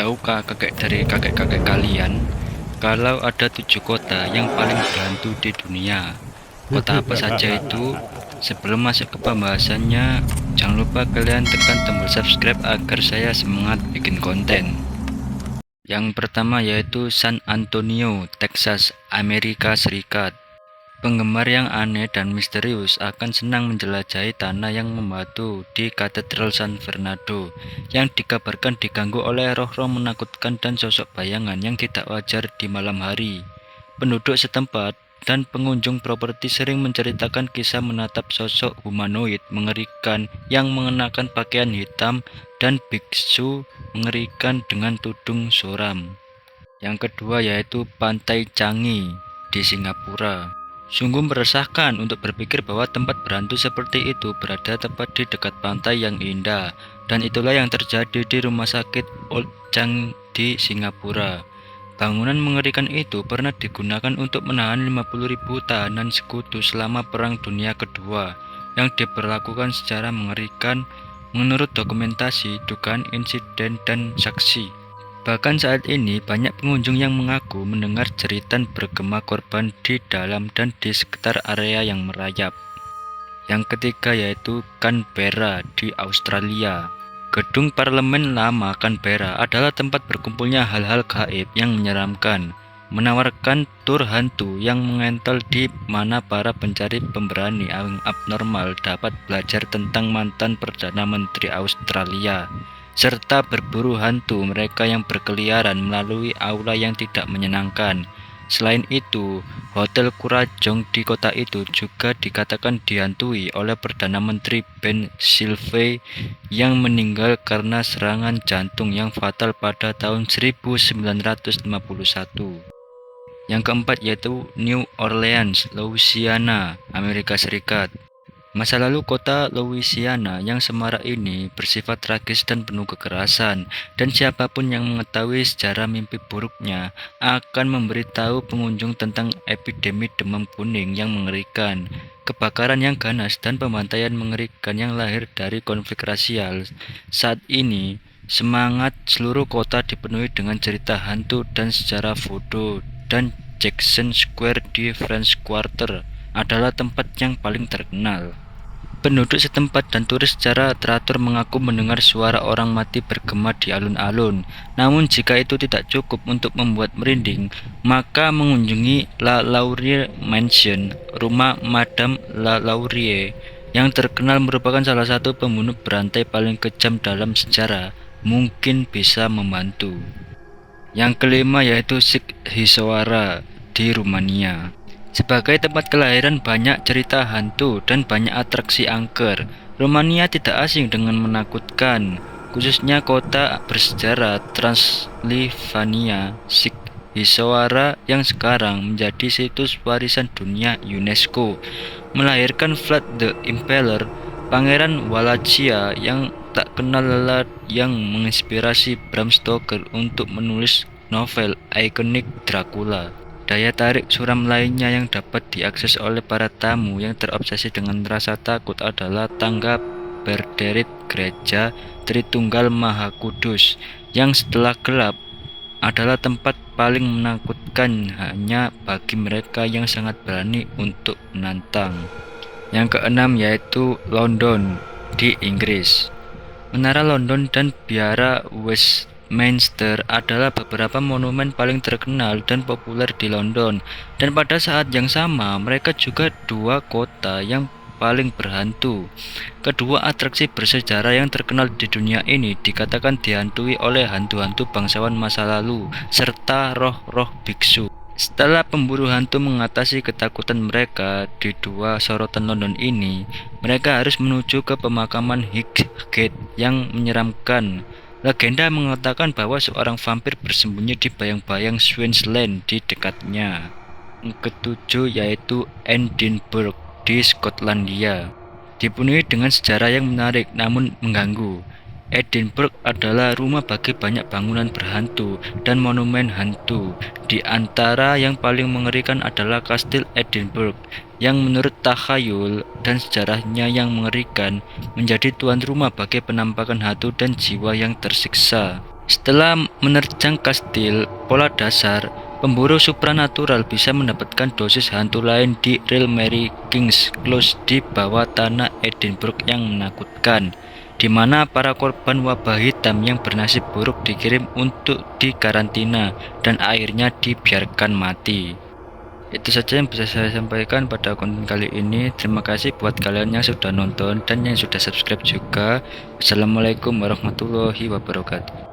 Tahukah kakek dari kakek-kakek kalian, kalau ada 7 kota yang paling berhantu di dunia? Kota apa saja itu? Sebelum masuk ke pembahasannya, jangan lupa kalian tekan tombol subscribe agar saya semangat bikin konten. Yang pertama yaitu San Antonio, Texas, Amerika Serikat. Penggemar yang aneh dan misterius akan senang menjelajahi tanah yang membatu di Katedral San Fernando yang dikabarkan diganggu oleh roh-roh menakutkan dan sosok bayangan yang tidak wajar di malam hari. Penduduk setempat dan pengunjung properti sering menceritakan kisah menatap sosok humanoid mengerikan yang mengenakan pakaian hitam dan biksu mengerikan dengan tudung suram. Yang kedua yaitu Pantai Changi di Singapura. Sungguh meresahkan untuk berpikir bahwa tempat berhantu seperti itu berada tepat di dekat pantai yang indah, dan itulah yang terjadi di rumah sakit Old Chang di Singapura. Bangunan mengerikan itu pernah digunakan untuk menahan 50.000 tahanan sekutu selama Perang Dunia Kedua, yang diberlakukan secara mengerikan menurut dokumentasi, dugaan insiden, dan saksi. Bahkan saat ini banyak pengunjung yang mengaku mendengar jeritan bergema korban di dalam dan di sekitar area yang merayap. Yang ketiga yaitu Canberra di Australia. Gedung Parlemen Lama Canberra adalah tempat berkumpulnya hal-hal gaib yang menyeramkan, menawarkan tur hantu yang mengental di mana para pencari pemberani yang abnormal dapat belajar tentang mantan Perdana Menteri Australia, serta berburu hantu mereka yang berkeliaran melalui aula yang tidak menyenangkan. Selain itu, Hotel Kurrajong di kota itu juga dikatakan dihantui oleh Perdana Menteri Ben Sylvie yang meninggal karena serangan jantung yang fatal pada tahun 1951. Yang keempat yaitu New Orleans, Louisiana, Amerika Serikat. Masa lalu kota Louisiana yang semarak ini bersifat tragis dan penuh kekerasan, dan siapapun yang mengetahui sejarah mimpi buruknya akan memberitahu pengunjung tentang epidemi demam kuning yang mengerikan, kebakaran yang ganas, dan pembantaian mengerikan yang lahir dari konflik rasial. Saat ini, semangat seluruh kota dipenuhi dengan cerita hantu dan sejarah voodoo, dan Jackson Square di French Quarter adalah tempat yang paling terkenal. Penduduk setempat dan turis secara teratur mengaku mendengar suara orang mati bergema di alun-alun. Namun jika itu tidak cukup untuk membuat merinding, maka mengunjungi La Laurie Mansion, rumah Madame La Laurie, yang terkenal merupakan salah satu pembunuh berantai paling kejam dalam sejarah, mungkin bisa membantu. Yang kelima yaitu Sighisoara di Rumania. Sebagai tempat kelahiran banyak cerita hantu dan banyak atraksi angker, Rumania tidak asing dengan menakutkan, khususnya kota bersejarah Transilvania. Sighisoara yang sekarang menjadi situs warisan dunia UNESCO, melahirkan Vlad the Impaler, pangeran Wallachia yang tak kenal lelah yang menginspirasi Bram Stoker untuk menulis novel ikonik Dracula. Daya tarik suram lainnya yang dapat diakses oleh para tamu yang terobsesi dengan rasa takut adalah tangga berderit gereja Tritunggal Maha Kudus, yang setelah gelap adalah tempat paling menakutkan hanya bagi mereka yang sangat berani untuk menantang. Yang keenam yaitu London di Inggris. Menara London dan Biara Westminster adalah beberapa monumen paling terkenal dan populer di London, dan pada saat yang sama mereka juga dua kota yang paling berhantu. Kedua atraksi bersejarah yang terkenal di dunia ini dikatakan dihantui oleh hantu-hantu bangsawan masa lalu serta roh-roh biksu. Setelah pemburu hantu mengatasi ketakutan mereka di dua sorotan London ini, mereka harus menuju ke pemakaman Highgate yang menyeramkan. Legenda mengatakan bahwa seorang vampir bersembunyi di bayang-bayang Queensland di dekatnya. Yang ketujuh yaitu Edinburgh di Skotlandia. Dipenuhi dengan sejarah yang menarik namun mengganggu. Edinburgh adalah rumah bagi banyak bangunan berhantu dan monumen hantu. Di antara yang paling mengerikan adalah Kastil Edinburgh, yang menurut takhayul dan sejarahnya yang mengerikan menjadi tuan rumah bagi penampakan hantu dan jiwa yang tersiksa. Setelah menerjang kastil pola dasar, pemburu supranatural bisa mendapatkan dosis hantu lain di Real Mary King's Close di bawah tanah Edinburgh yang menakutkan, di mana para korban wabah hitam yang bernasib buruk dikirim untuk dikarantina dan akhirnya dibiarkan mati. Itu saja yang bisa saya sampaikan pada konten kali ini. Terima kasih buat kalian yang sudah nonton dan yang sudah subscribe juga. Wassalamualaikum warahmatullahi wabarakatuh.